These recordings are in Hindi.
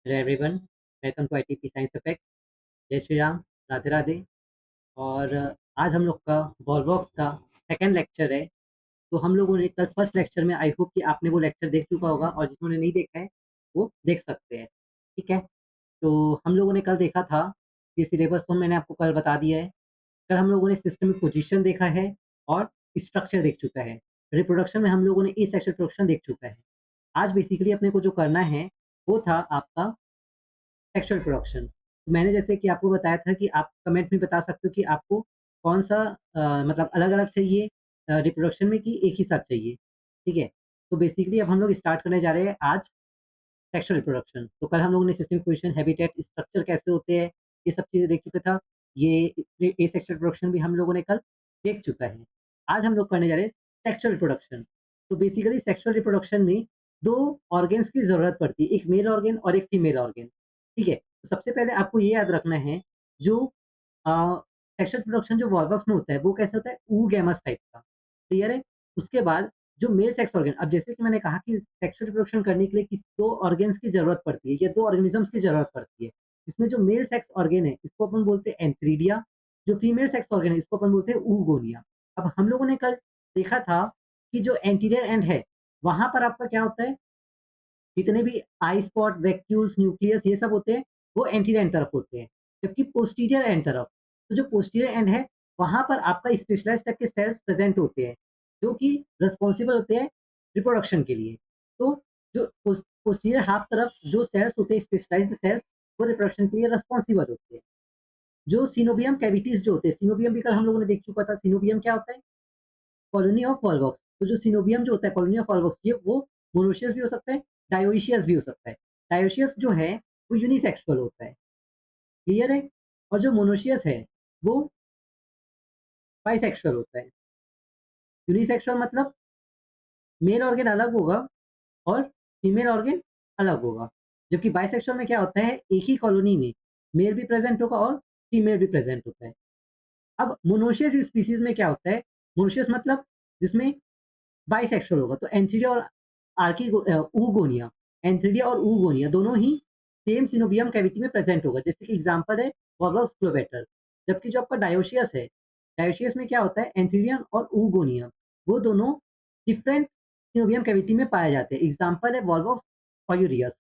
Hello everyone, welcome to ITP science effect. Jai Shri Ram, Radhe Radhe. और आज हम लोग का वॉलवॉक्स का सेकंड लेक्चर है। तो हम लोगों ने कल फर्स्ट लेक्चर में, आई होप कि आपने वो लेक्चर देख चुका होगा, और जिन्होंने नहीं देखा है वो देख सकते हैं। ठीक है। तो हम लोगों ने कल देखा था कि सिलेबस तो मैंने आपको कल बता दिया है। कल हम लोगों ने सिस्टमिक पोजीशन देखा है और स्ट्रक्चर देख चुका है। रिप्रोडक्शन में हम लोगों ने ए सेक्शुअल रिप्रोडक्शन देख चुका है। आज बेसिकली अपने को जो करना है वो था आपका सेक्सुअल प्रोडक्शन। तो मैंने जैसे कि आपको बताया था कि आप कमेंट में बता सकते हो कि आपको कौन-सा मतलब अलग-अलग चाहिए रिप्रोडक्शन में, कि एक ही साथ चाहिए, ठीक है? तो बेसिकली अब हम लोग स्टार्ट करने जा रहे हैं आज सेक्सुअल रिप्रोडक्शन। तो कल हम लोगों ने सिस्टमिक पोजीशन, हैबिटेट, स्ट्रक्चर कैसे होते हैं, ये सब चीज़ें देख चुका था। ये एसेक्सुअल रिप्रोडक्शन भी हम लोगों ने कल देख चुका है। आज हम लोग करने जा रहे हैं सेक्सुअल रिप्रोडक्शन। तो बेसिकली सेक्सुअल रिप्रोडक्शन में 2 ऑर्गन्स की ज़रूरत पड़ती है, एक मेल ऑर्गन और एक फीमेल ऑर्गन, ठीक है? तो सबसे पहले आपको ये याद रखना है, जो अ, सेक्सुअल रिप्रोडक्शन जो वॉल्वॉक्स में होता है, वो कैसे होता है? oogamous टाइप का, क्लियर है? उसके बाद जो मेल सेक्स ऑर्गन, अब जैसे कि मैंने कहा कि सेक्सुअल रिप्रोडक्शन करने के लिए किस 2 ऑर्गन्स की ज़रूरत पड़ती है या 2 ऑर्गेनिज़म्स की ज़रूरत पड़ती है। इसमें जो मेल सेक्स ऑर्गन है, इसको अपन बोलते हैं एंथ्रीडिया, जो फीमेल सेक्स ऑर्गन है, इसको अपन बोलते हैं oogonia। अब हम लोगों ने कल देखा था कि जो एंटीरियर एंड है, वहाँ पर आपका क्या होता है, जितने भी आई स्पॉट, वैक्यूल्स, न्यूक्लियस ये सब होते हैं, वो एंटीरियर एंड तरफ होते हैं। जबकि पोस्टीरियर एंड तरफ, तो जो पोस्टीरियर एंड है, वहाँ पर आपका स्पेशलाइज़्ड टाइप के सेल्स प्रेज़ेंट होते हैं, जो कि रिस्पॉन्सिबल होते हैं रिप्रोडक्शन के लिए। तो जो पोस्टीरियर हाफ तरफ जो सेल्स होते हैं, स्पेशलाइज़्ड सेल्स, वो रिप्रोडक्शन के लिए रिस्पॉन्सिबल होते हैं। जो सिनोबियम कैविटीज़ जो होते हैं, सिनोबियम भी कल हम लोगों ने देख चुका था। सिनोबियम क्या होता है? Colony of Volvox. तो जो सिनोबियम जो होता है, कॉलोनी ऑफ वॉल्वॉक्स, ये वो मोनोशियस भी हो सकता है, डायोइशियस भी हो सकता है। डायोइशियस जो है वो यूनिसेक्सुअल होता है, क्लियर है? और जो मोनोशियस है वो बाइसेक्सुअल होता है। यूनिसेक्सुअल मतलब मेल ऑर्गन अलग होगा और फीमेल ऑर्गन अलग होगा। जबकि बाइसेक्सुअल में क्या होता है, एक ही कॉलोनी में मेल भी प्रेजेंट होगा और फीमेल भी प्रेजेंट होता है। अब मोनोशियस स्पीसीज में क्या होता है, मोनोशियस मतलब जिसमें बाइसेक्सुअल होगा, तो एंथीरिया और ऊगोनिया, एंथीरिया और ऊगोनिया दोनों ही सेम सिनोबियम कैविटी में प्रेजेंट होगा। जैसे कि एग्जांपल है वॉल्वॉक्स क्लोवेटर। जबकि जो आपका डायोशियस है, डायोशियस में क्या होता है, एंथीरियम और ऊगोनिया, वो दोनों डिफरेंट सिनोबियम कैविटी में पाए जाते हैं। एग्जांपल है वॉल्वॉक्स पॉयूरियस,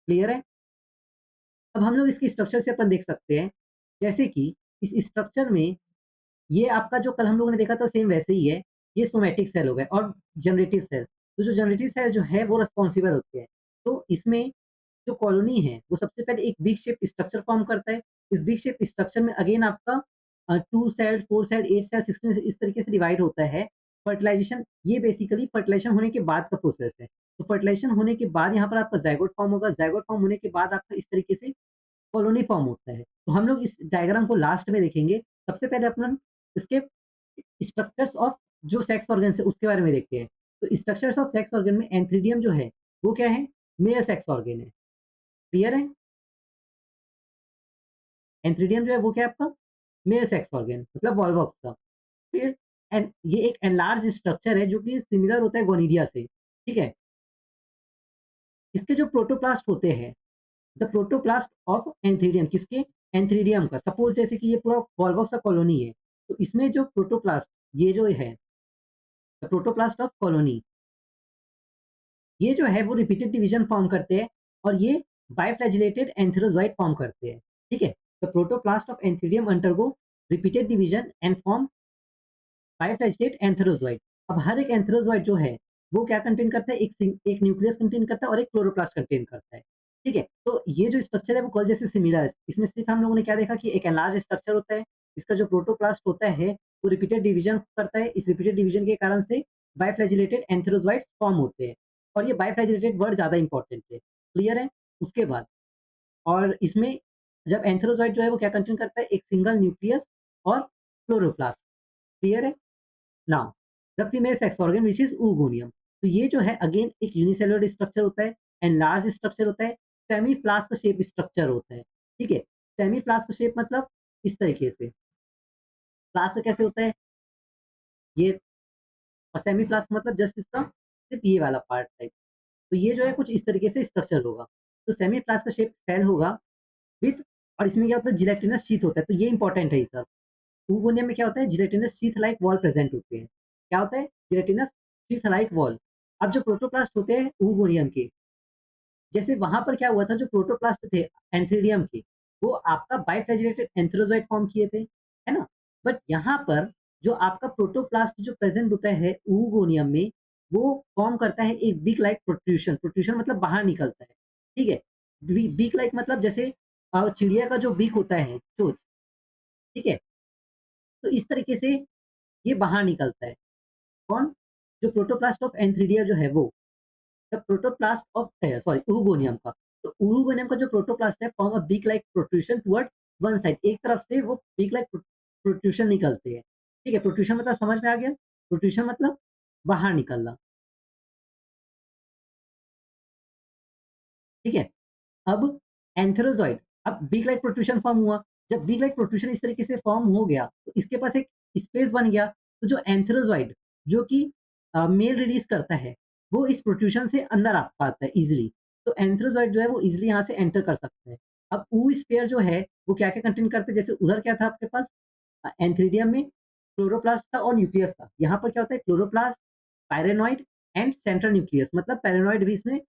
क्लियर है? अब हम लोग इसकी स्ट्रक्चर से अपन देख सकते हैं, जैसे कि इस स्ट्रक्चर में ये आपका जो कल हम लोगों ने देखा था सेम वैसे ही है। ये सोमैटिक सेल हो गए और जनरेटिव सेल। तो जो जनरेटिव सेल जो है वो रिस्पॉन्सिबल होते हैं। तो इसमें जो कॉलोनी है वो सबसे पहले एक बिग शेप स्ट्रक्चर फॉर्म करता है। इस बिग शेप स्ट्रक्चर में अगेन आपका 2 सेल, 4 सेल, 8 सेल, 16 सेल, इस तरीके से डिवाइड होता है। फर्टिलाइजेशन, ये बेसिकली फर्टिलाइजेशन होने के बाद का प्रोसेस है। तो फर्टिलाइजेशन होने के बाद यहाँ पर आपका ज़ायगोट फॉर्म होगा। ज़ायगोट फॉर्म होने के बाद आपका इस तरीके से कॉलोनी फॉर्म होता है। तो हम लोग इस डायग्राम को लास्ट में देखेंगे। सबसे पहले अपन इसके स्ट्रक्चर्स ऑफ जो सेक्स ऑर्गन्स है उसके बारे में देखते हैं। तो स्ट्रक्चर्स ऑफ सेक्स ऑर्गन में एंथ्रीडियम जो है वो क्या है, मेल सेक्स ऑर्गन है, क्लियर है? एंथ्रीडियम जो है वो क्या है आपका, मेल सेक्स ऑर्गन, मतलब वॉल्वॉक्स का। फिर ये एक एनलार्ज स्ट्रक्चर है जो कि सिमिलर होता है गोनिडिया से, ठीक है? इसके जो प्रोटोप्लास्ट होते हैं, द प्रोटोप्लास्ट ऑफ एंथ्रीडियम, किसके, एंथ्रीडियम का। सपोज जैसे कि ये पूरा वॉल्वॉक्स का कॉलोनी है, तो इसमें जो प्रोटोप्लास्ट, ये जो है द प्रोटोप्लास्ट ऑफ कॉलोनी, ये जो है वो रिपीटेड डिवीजन फॉर्म करते हैं और ये बाइफ्लैजिलेटेड एंथेरोजोइड फॉर्म करते हैं, ठीक है? The protoplast of antheridium undergo repeated division and form biflagellated antherozoid. अब हर एक एंथेरोजोइड जो है वो क्या कंटेन करता है, एक न्यूक्लियस कंटेन करता है और एक क्लोरोप्लास्ट कंटेन करता है, ठीक है? तो ये जो स्ट्रक्चर है वो कल जैसे सिमिलर है। इसमें सिर्फ हम लोगों ने क्या देखा कि एक एनलार्ज स्ट्रक्चर होता है, इसका जो प्रोटोप्लास्ट होता है वो रिपीटेड डिवीजन करता है। इस रिपीटेड डिवीजन के कारण से बाइफ्लैजिलेटेड एंथेरोजोइड्स फॉर्म होते हैं। और ये बाइफ्लैजिलेटेड वर्ड ज़्यादा इंपॉर्टेंट है, क्लियर है? उसके बाद और इसमें जब एंथेरोजोइड जो है वो क्या कंटेन करता है, एक सिंगल न्यूक्लियस और क्लोरोप्लास्ट, क्लियर है? Now the female sex organ which is oogonia। तो ये जो है अगेन एक यूनिसेलुलर स्ट्रक्चर होता है, एनलार्ज स्ट्रक्चर होता है, सेमी फ्लास्क शेप स्ट्रक्चर होता है, ठीक है? सेमी फ्लास्क शेप मतलब इस तरीके से। फ्लास्क कैसे होता है, ये, और सेमी फ्लास्क मतलब जस्ट इसका सिर्फ ये वाला पार्ट टाइप। तो ये जो है कुछ इस तरीके से स्ट्रक्चर होगा। तो सेमी फ्लास्क का शेप सेल होगा विथ, और इसमें क्या होता है जिलेटिनस शीथ होता है, तो ये इंपॉर्टेंट है सर। ऊगोनियम में क्या होता है gelatinous sheath like wall present होते हैं। क्या होता है जिलेटिनस शीथ लाइक वॉल। अब जो प्रोटोप्लास्ट होते हैं ऊगोनियम के, जैसे वहां पर क्या हुआ था जो प्रोटोप्लास्ट थे एंथ्रीडियम के, वो आपका बाइफ्लैजिलेटेड एंथेरोजोइट फॉर्म किए थे, है ना। बट यहाँ पर जो आपका प्रोटोप्लास्ट जो प्रेजेंट होता है ऊगोनियम में, वो फॉर्म करता है एक बीक लाइक प्रोट्रूशन। प्रोट्रूशन मतलब बाहर निकलता है, ठीक है। बीक लाइक मतलब जैसे चिड़िया का जो बीक होता है चोंच, ठीक है। तो इस तरीके से ये बाहर निकलता है। कौन? जो प्रोटोप्लास्ट ऑफ एंथ्रीडिया जो है वो, द प्रोटोप्लास्ट ऑफ सॉरी oogoनियम का। तो oogoनियम का जो प्रोटोप्लास्ट है form a beak like protrusion toward one side, एक तरफ से वो बीक लाइक प्रोट्रूशन निकलते हैं, ठीक है। प्रोट्रूशन मतलब समझ में आ गया? प्रोट्रूशन मतलब बाहर निकलना, ठीक है। अब एंथेरोजॉइड, अब बीक लाइक प्रोट्रूशन फॉर्म हुआ। जब बीक लाइक प्रोट्रूशन इस तरीके से फॉर्म हो गया तो इसके पास एक स्पेस बन गया। तो जो एंथेरोजॉइड जो कि मेल रिलीज करता है, वो इस प्रोट्रूशन से अंदर आ पाता है इजिली। तो एंथेरोजॉइड जो है वो इजिली यहाँ से एंटर कर सकते हैं। अब ऊ स्पेयर जो है वो क्या क्या कंटेन करते हैं, जैसे उधर क्या था आपके पास एंथ्रीडियम में क्लोरोप्लास्ट था और न्यूक्लियस था। यहाँ पर क्या होता है क्लोरोप्लास्ट, पायरेनॉइड एंड सेंट्रल न्यूक्लियस, मतलब पैरेनॉइड भी इसमें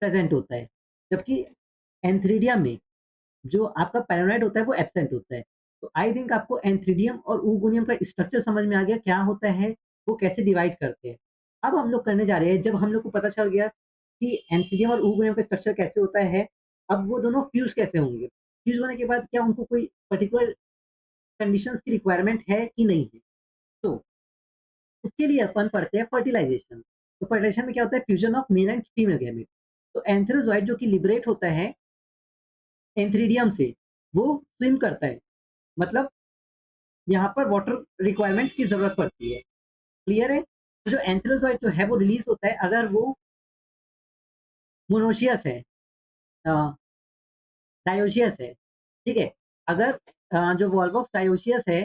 प्रेजेंट होता है। जबकि एंथ्रीडियम में जो आपका पैरानॉइड होता है वो एब्सेंट होता है। तो आई थिंक आपको एंथ्रीडियम और ऊगोनियम का स्ट्रक्चर समझ में आ गया क्या होता है, वो कैसे डिवाइड करते हैं। अब हम लोग करने जा रहे हैं, जब हम लोग को पता चल गया कि एंथ्रीडियम और ऊगोनियम का स्ट्रक्चर कैसे होता है, अब वो दोनों फ्यूज कैसे होंगे। फ्यूज होने के बाद क्या उनको कोई पर्टिकुलर कंडीशंस की रिक्वायरमेंट है कि नहीं है, तो उसके लिए अपन पढ़ते हैं फर्टिलाइजेशन। तो फर्टिलाइजेशन में क्या होता है fusion of male and female gamete. तो एंथेरोजॉइड जो कि लिबरेट होता है एंथ्रीडियम से, वो स्विम करता है, मतलब यहाँ पर वाटर रिक्वायरमेंट की जरूरत पड़ती है। क्लियर है? तो जो एंथेरोजॉइड जो है वो रिलीज होता है अगर वो मोनोशियस है, डायोशियस है, ठीक है। अगर जो वॉल्वॉक्स डायोशियस है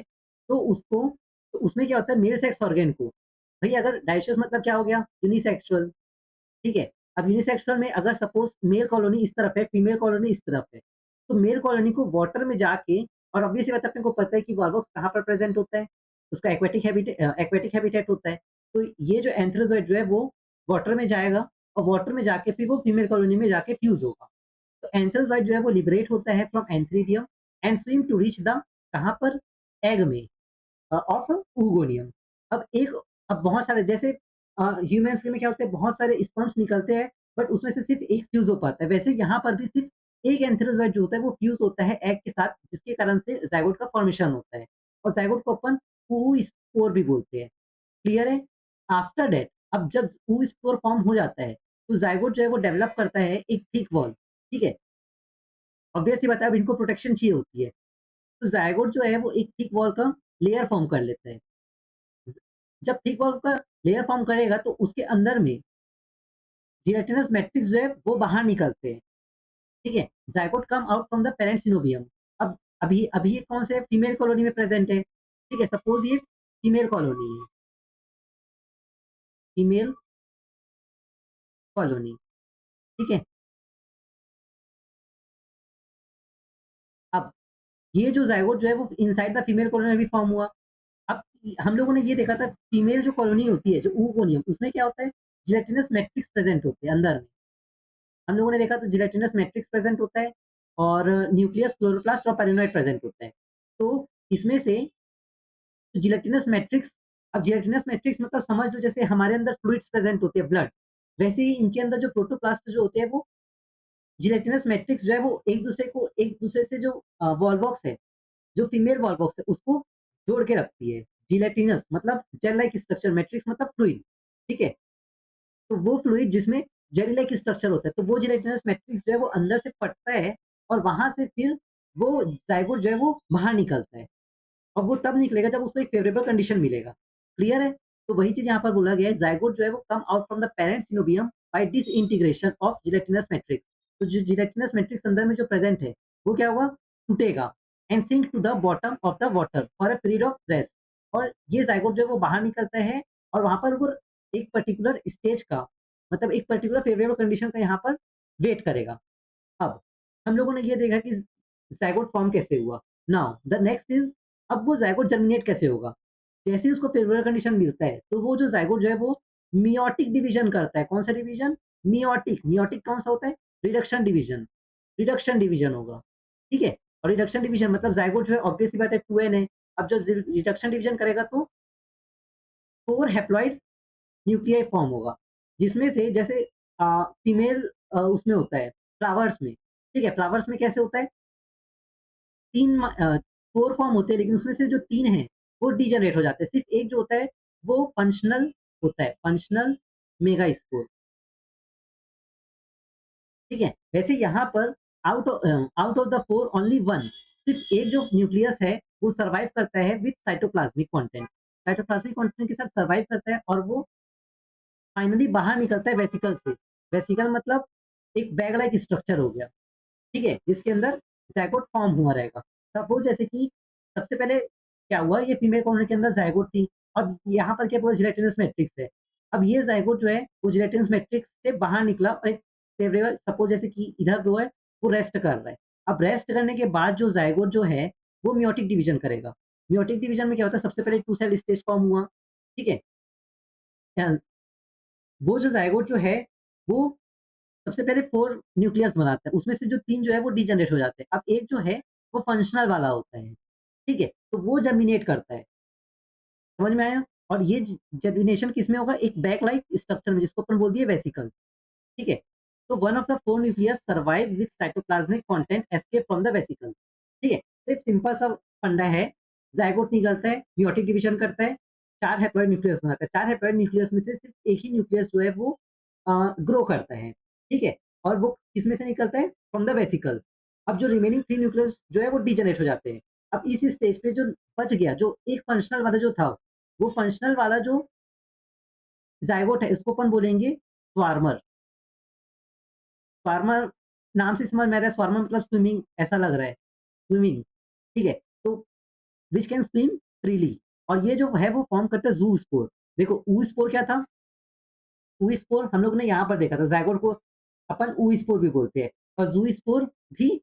तो उसको, तो उसमें क्या होता है मेल सेक्स ऑर्गन को, भाई अगर डायोशियस मतलब क्या हो गया यूनिसेक्सुअल, ठीक है। अब यूनिसेक्सुअल में अगर सपोज मेल कॉलोनी इस तरफ है फीमेल कॉलोनी इस तरफ है, तो मेल कॉलोनी को वाटर में जाके, और ऑब्वियसली बात है अपने को पता है कि वॉल्वॉक्स कहाँ पर प्रेजेंट होता है, उसका एक्वेटिक हैबिटेट होता है। तो ये जो एंथ्रोजॉइड जो है वो वाटर में जाएगा और वाटर में जाके फिर वो फीमेल कॉलोनी में जाके फ्यूज होगा। तो एंथ्रोजॉइड जो है वो लिबरेट होता है from antheridium and swim to reach the, कहाँ पर, एग में ऑफ oogoनियम। अब एक, अब बहुत सारे जैसे ह्यूमन्स के में क्या होता है बहुत सारे स्पर्म्स निकलते हैं, बट उसमें से सिर्फ एक फ्यूज हो पाता है। वैसे यहाँ पर भी सिर्फ एक एंथेरोजॉइड जो होता है वो फ्यूज होता है एग के साथ, जिसके कारण से जाइगोट का फॉर्मेशन होता है। और जाइगोट को अपन ऊ स्पोर भी बोलते हैं। क्लियर है? आफ्टर डेथ, अब जब ऊ स्पोर फॉर्म हो जाता है तो जाइगोट जो है वो डेवलप करता है एक थिक वॉल, ठीक है। ऑब्वियसली बात है अब इनको प्रोटेक्शन चाहिए होती है, तो जाइगोट जो है वो एक थिक वॉल का लेयर फॉर्म कर लेता है। जब थिक वॉल का लेयर फॉर्म करेगा तो उसके अंदर में जिलेटिनस मैट्रिक्स जो है वो बाहर निकलते हैं, ठीक है। Zygote come out from the parent coenobium. अब अभी अभी ये कौन से फीमेल कॉलोनी में प्रेजेंट है, ठीक है। सपोज ये फीमेल कॉलोनी है, फीमेल कॉलोनी, ठीक है। अब ये जो जाइगोट जो है वो इनसाइड द फीमेल कॉलोनी में भी फॉर्म हुआ। अब हम लोगों ने ये देखा था फीमेल जो कॉलोनी होती है जो oogoनियम, उसमें क्या होता है जिलेटिनस मैट्रिक्स प्रेजेंट होते हैं अंदर में। हम लोगों ने देखा तो जिलेटिनस मैट्रिक्स प्रेजेंट होता है और न्यूक्लियस क्लोरोप्लास्ट और पेरिनोइड प्रेजेंट होता है। तो इसमें से जिलेटिनस मैट्रिक्स, अब जिलेटिनस मैट्रिक्स मतलब समझ लो जैसे हमारे अंदर फ्लूइड्स प्रेजेंट होते हैं ब्लड, वैसे ही इनके अंदर जो प्रोटोप्लास्ट जो होते हैं वो जिलेटिनस मैट्रिक्स जो है वो एक दूसरे से जो वॉल्वॉक्स है, जो फीमेल वॉल्वॉक्स है उसको जोड़ के रखती है। जिलेटिनस मतलब जेल लाइक स्ट्रक्चर, मैट्रिक्स मतलब फ्लूइड, ठीक है। तो वो फ्लूइड जिसमें जेली लाइक स्ट्रक्चर होता है, तो वो जिलेटिनस मैट्रिक्स जो है वो अंदर से फटता है और वहां से फिर वो जाइगोट जो है वो बाहर निकलता है। और वो तब निकलेगा जब उसको एक फेवरेबल कंडीशन मिलेगा। क्लियर है? तो वही चीज यहाँ पर बोला गया है जाइगोट जो है वो come out from the parent coenobium by disintegration of gelatinous matrix. तो जो जिलेटिनस मैट्रिक्स अंदर में जो प्रेजेंट है वो क्या होगा टूटेगा and sink to the bottom of the water for a period of rest. और ये जाइगोट जो है वो बाहर निकलता है और वहां पर वो एक पर्टिकुलर स्टेज का, मतलब एक पर्टिकुलर फेवरेबल कंडीशन का यहाँ पर वेट करेगा। अब हम लोगों ने ये देखा कि ज़ायगोट फॉर्म कैसे हुआ। नाउ द नेक्स्ट इज़ अब वो ज़ायगोट जर्मिनेट कैसे होगा? जैसे ही उसको फेवरेबल कंडीशन मिलता है, तो वो जो ज़ायगोट जो है वो मेयोटिक डिवीज़न करता है। कौन-सा डिवीज़न? मेयोटिक। मेयोटिक कौन-सा होता है? Reduction division. रिडक्शन डिवीज़न होगा, ठीक है? और रिडक्शन डिवीज़न मतलब ज़ायगोट जो है ऑब्वियस सी बात है 2n है। अब जब रिडक्शन डिवीज़न करेगा तो 4 हैप्लॉइड न्यूक्लियाई फॉर्म होगा, जिसमें से जैसे फीमेल उसमें होता है फ्लावर्स में, ठीक है? फ्लावर्स में कैसे होता है 4 फॉर्म होते हैं लेकिन उसमें से जो 3 हैं, वो डीजेनरेट हो जाते हैं। सिर्फ़ एक जो होता है वो फंक्शनल होता है, फंक्शनल मेगास्पोर, ठीक है? वैसे यहाँ पर आउट ऑफ द 4 ओनली 1 सिर्फ़ एक जो न्यूक्लियस है, वो सर्वाइव करता है विथ साइटोप्लाज़्मिक कंटेंट। साइटोप्लाज़्मिक कंटेंट के साथ सर्वाइव करता है और वो फाइनली बाहर निकलता है वेसिकल से। वेसिकल मतलब एक बैग लाइक स्ट्रक्चर हो गया, ठीक है? जिसके अंदर ज़ायगोट फॉर्म हुआ रहेगा। सपोज़ जैसे कि सबसे पहले क्या हुआ ये फीमेल कॉलोनी के अंदर ज़ायगोट थी। अब यहाँ पर क्या पूरा जिलेटिनस मैट्रिक्स है। अब ये ज़ायगोट जो है वो जिलेटिनस मैट्रिक्स से बाहर निकला और एक फेवरेबल सपोज़ जैसे कि इधर जो है वो रेस्ट कर रहा है। अब रेस्ट करने के बाद जो ज़ायगोट जो है वो मेयोटिक डिवीज़न करेगा। मेयोटिक डिवीज़न में क्या होता है सबसे पहले 2 सेल स्टेज फॉर्म हुआ, ठीक है? अ, वो जो ज़ायगोट जो है वो सबसे पहले 4 न्यूक्लियस बनाता है, उसमें से जो 3 जो है वो डीजेनरेट हो जाते हैं। अब एक जो है वो फंक्शनल वाला होता है, ठीक है? तो वो जर्मिनेट करता है, समझ में आया? और ये ज जर्मिनेशन किसमें होगा? एक बैग लाइक स्ट्रक्चर में जिसको अपन बोल दिए वेसिकल, ठीक है? तो one of the 4 nucleus survive with cytoplasmic content escape from the vesicle, ठीक है? सिर्फ सिंपल सा फंडा है, ज़ायगोट निकलता है, मेयोटिक डिवीज़न करता है, 4 हैप्लॉइड न्यूक्लियस बनाता है। 4 हैप्लॉइड न्यूक्लियस में से सिर्फ एक ही न्यूक्लियस जो है वो ग्रो करता है, ठीक है? और वो किसमें से निकलता है? From the vesicle. अब जो रिमेनिंग 3 न्यूक्लियस जो है वो डीजेनरेट हो जाते हैं। अब इस स्टेज पे जो बच गया, जो एक फंक्शनल वाला जो था, वो फंक्शनल वाला जो ज़ायगोट है, इसको अपन बोलेंगे स्वार्मर। स्वार्मर नाम से समझ में आ रहा है, स्वार्मर मतलब स्विमिंग ऐसा लग रहा है, स्विमिंग, ठीक है? तो व्हिच कैन स्विम फ्रीली और ये जो है वो फॉर्म करता है ज़ूस्पोर। देखो oospore क्या था? oospore हम लोग ने यहाँ पर देखा था, ज़ायगोट को अपन oospore भी बोलते हैं और ज़ूस्पोर भी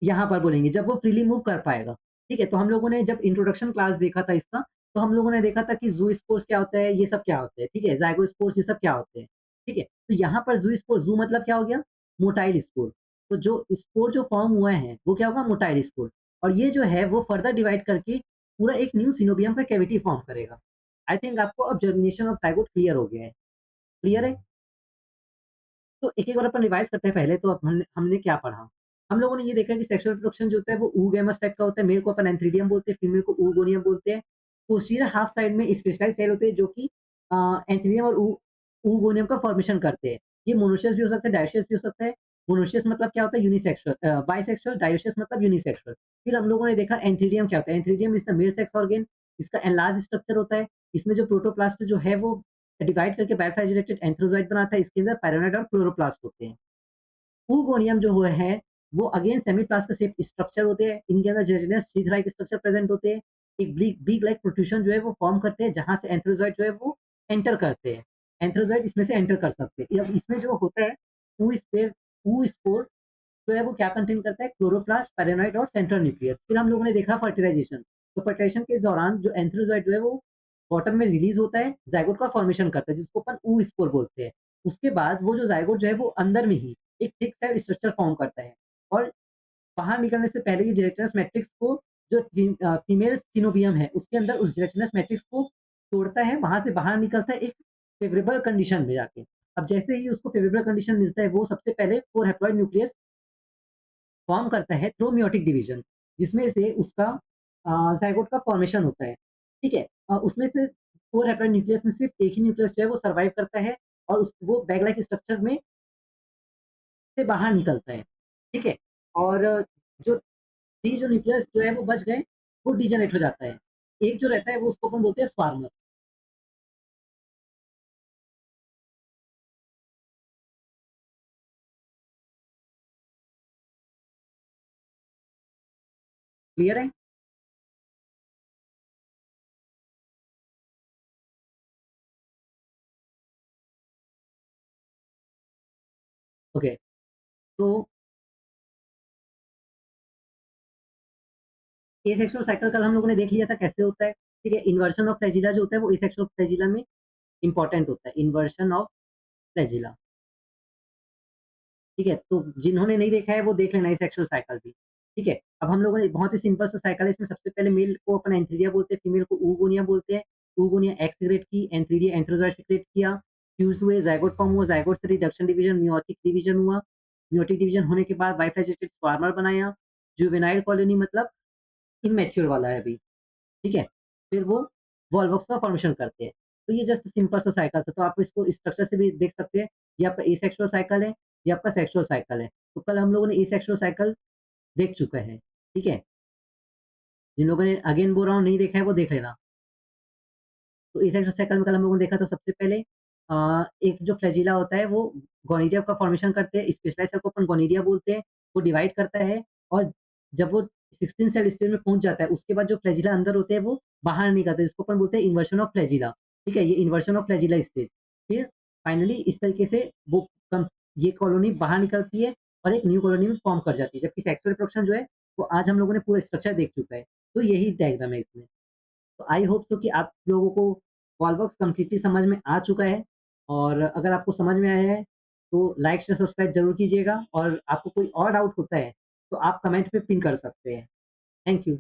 यहाँ पर बोलेंगे जब वो फ्रीली मूव कर पाएगा, ठीक है? तो हम लोगों ने जब इंट्रोडक्शन क्लास देखा था इसका, तो हम लोगों ने देखा था कि ज़ूस्पोर्स क्या होता है, ये सब क्या होते हैं, ठीक है? ज़ायगोस्पोर्स ये सब क्या होते हैं, ठीक है? तो यहाँ पर ज़ूस्पोर ज़ू मतलब क्या हो गया? Motile spore. तो जो स्पोर जो फॉर्म हुए हैं, वो क्या होगा? मोटाइल स्पोर और ये जो है वो फर्दर डिवाइड करके पूरा एक न्यू सिनोबियम का कैविटी फॉर्म करेगा। आई थिंक आपको अब जर्मिनेशन ऑफ ज़ायगोट क्लियर हो गया है। क्लियर है? तो एक-एक बार अपन रिवाइज़ करते हैं पहले तो अब हमने हमने क्या पढ़ा? हम लोगों ने ये देखा कि सेक्सुअल रिप्रोडक्शन जो होता है वो oogamous टाइप का होता है, मेल को अपन एंथ्रीडियम बोलते हैं, फीमेल को oogonia बोलते हैं। पोस्टीरियर हाफ साइड में स्पेशलाइज़्ड सेल होते हैं जो कि एंथ्रीडियम और oogonia का फॉर्मेशन करते हैं। ये मोनोसियस भी हो सकता है, डायोसियस भी हो सकता है। मोनोसियस मतलब क्या होता है? यूनिसेक्सुअल बाइसेक्सुअल, डायोसियस मतलब यूनिसेक्सुअल। फिर हम लोगों ने देखा एंथ्रीडियम क्या होता है? Antheridium is the male sex organ, इसका एनलार्ज स्ट्रक्चर होता है। इसमें जो प्रोटोप्लास्ट जो है वो डिवाइड करके बाइफर्जिलेटेड एंथ्रोज़ाइट बनाता है, इसके अंदर पैरानोइड और क्लोरोप्लास्ट होते हैं। oogonia जो हुए हैं, वो अगेन सेमीप्लास्ट का शेप स्ट्रक्चर होते हैं, इनके अंदर gelatinous sheath like structure present होते हैं, एक बीक लाइक प्रोट्रूशन जो है वो फॉर्म करते हैं, जहाँ से एंथ्रोज़ाइट जो है वो एंटर करते हैं। एंथ्रोज़ाइट इसमें से एंटर कर सकते हैं। अब इसमें जो होता है, oospore जो है वो क्या कंटेन करता है? क्लोरोप्लास्ट, पैरानोइड और सेंट्रल न्यूक्लियस। फिर हम लोगों ने देखा फर्टिलाइजेशन, तो फर्टिलाइजेशन के दौरान जो एंथ्रोज़ाइट जो है वो बॉटम में रिलीज़ होता है, ज़ायगोट का फॉर्मेशन करता है, जिसको अपन oospore बोलते हैं। उसके बाद वो जो ज़ायगोट जो है वो अंदर में ही एक थिक सेल स्ट्रक्चर फॉर्म करता है और बाहर निकलने से पहले ये जेलेटिनस मैट्रिक्स को जो फीमेल सिनोबियम है, उसके अंदर उस जेलेटिनस मैट्रिक्स को तोड़ता है, वहाँ से बाहर निकलता है एक फेवरेबल कंडीशन में जाके। अब जैसे ही उसको फेवरेबल कंडीशन मिलता है, वो सबसे पहले 4 हैप्लॉइड न्यूक्लियस फॉर्म करता है थ्रू मेयोटिक डिवीजन, जिसमें से उसका ज़ायगोट का फॉर्मेशन होता है, ठीक है? उसमें से 4 हैप्लॉइड न्यूक्लियस में सिर्फ एक ही न्यूक्लियस जो है वो सर्वाइव करता है और वो बैग लाइक स्ट्रक्चर में से बाहर निकलता है, ठीक है? और जो 3 जो न्यूक्लियस जो है वो बच गए, वो डीजेनरेट हो जाता है। एक जो रहता है वो उसको अपन बोलते हैं स्वार्मर, क्लियर है? ओके, तो एसेक्सुअल साइकिल कल हम लोगों ने देख लिया था कैसे होता है, ठीक है? इन्वर्शन ऑफ फ्लैजिला जो होता है वो एसेक्सुअल फ्लैजिला में इम्पोर्टेंट होता है, इन्वर्शन ऑफ फ्लैजिला, ठीक है? तो जिन्होंने नहीं देखा है वो देख लेना एसेक्सुअल साइकिल भी, ठीक है? अब हम लोगों ने बहुत ही सिंपल सा साइकिल है, इसमें सबसे पहले मेल को अपन एंथीरिया बोलते हैं, फीमेल को oogonia बोलते हैं। oogonia एग सीक्रेट की, एंथीरिया एंथेरोज़ोइड सीक्रेट किया, फ्यूज़ हुए, ज़ायगोट फॉर्म हुआ, ज़ायगोट से रिडक्शन डिवीज़न, मेयोटिक डिवीज़न हुआ, मेयोटिक डिवीज़न होने के बाद बाइफैजेटेड स्पर्मा बनाया, जुवेनाइल कॉलोनी मतलब इमैच्योर वाला है अभी। ठीक है? फिर वो वॉल्वॉक्स का फॉर्मेशन करते हैं। तो ये जस्ट सिंपल सा साइकिल था, तो आप इसको स्ट्रक्चर से भी देख सकते हैं, ये आपका एसेक्सुअल साइकिल है, ये आपका सेक्सुअल साइकिल है। तो कल हम लोगों ने एसेक्सुअल साइकिल देख चुका है, ठीक है? जिन लोगों ने अगेन बोल रहा हूँ नहीं देखा है वो देख लेना। तो एसेक्सुअल साइकिल में कल हम लोगों ने देखा था सबसे पहले एक जो फ्लैजिला होता है वो गोनिडिया का फॉर्मेशन करते हैं, स्पेशलाइज़ सेल को अपन गोनिडिया बोलते हैं, वो डिवाइड करता है और जब वो 16 सेल स्टेज में पहुँच जाता है, उसके बाद जो फ्लैजिला अंदर होते हैं वो बाहर निकलते हैं, जिसको अपन बोलते हैं इन्वर्शन ऑफ फ्लैजिला, ठीक है? ये इन्वर्शन ऑफ फ्लैजिला स्टेज। फिर फाइनली इस तरीके से वो कम ये कॉलोनी बाहर निकलती है और एक न्यू कॉलोनी में फॉर्म कर जाती है, जबकि सेक्सुअल रिप्रोडक्शन जो है, वो आज हम लोगों ने पूरा स्ट्रक्चर देख चुका है। तो यही डायग्राम है इसमें। तो आई होप सो कि आप लोगों को वॉलबॉक्स कंप्लीटली समझ में आ चुका है और अगर आपको समझ में आया है तो लाइक शेयर सब्सक्राइब जरूर कीजिएगा और आपको कोई और डाउट होता है तो आप कमेंट पे पिन कर सकते हैं। Thank you.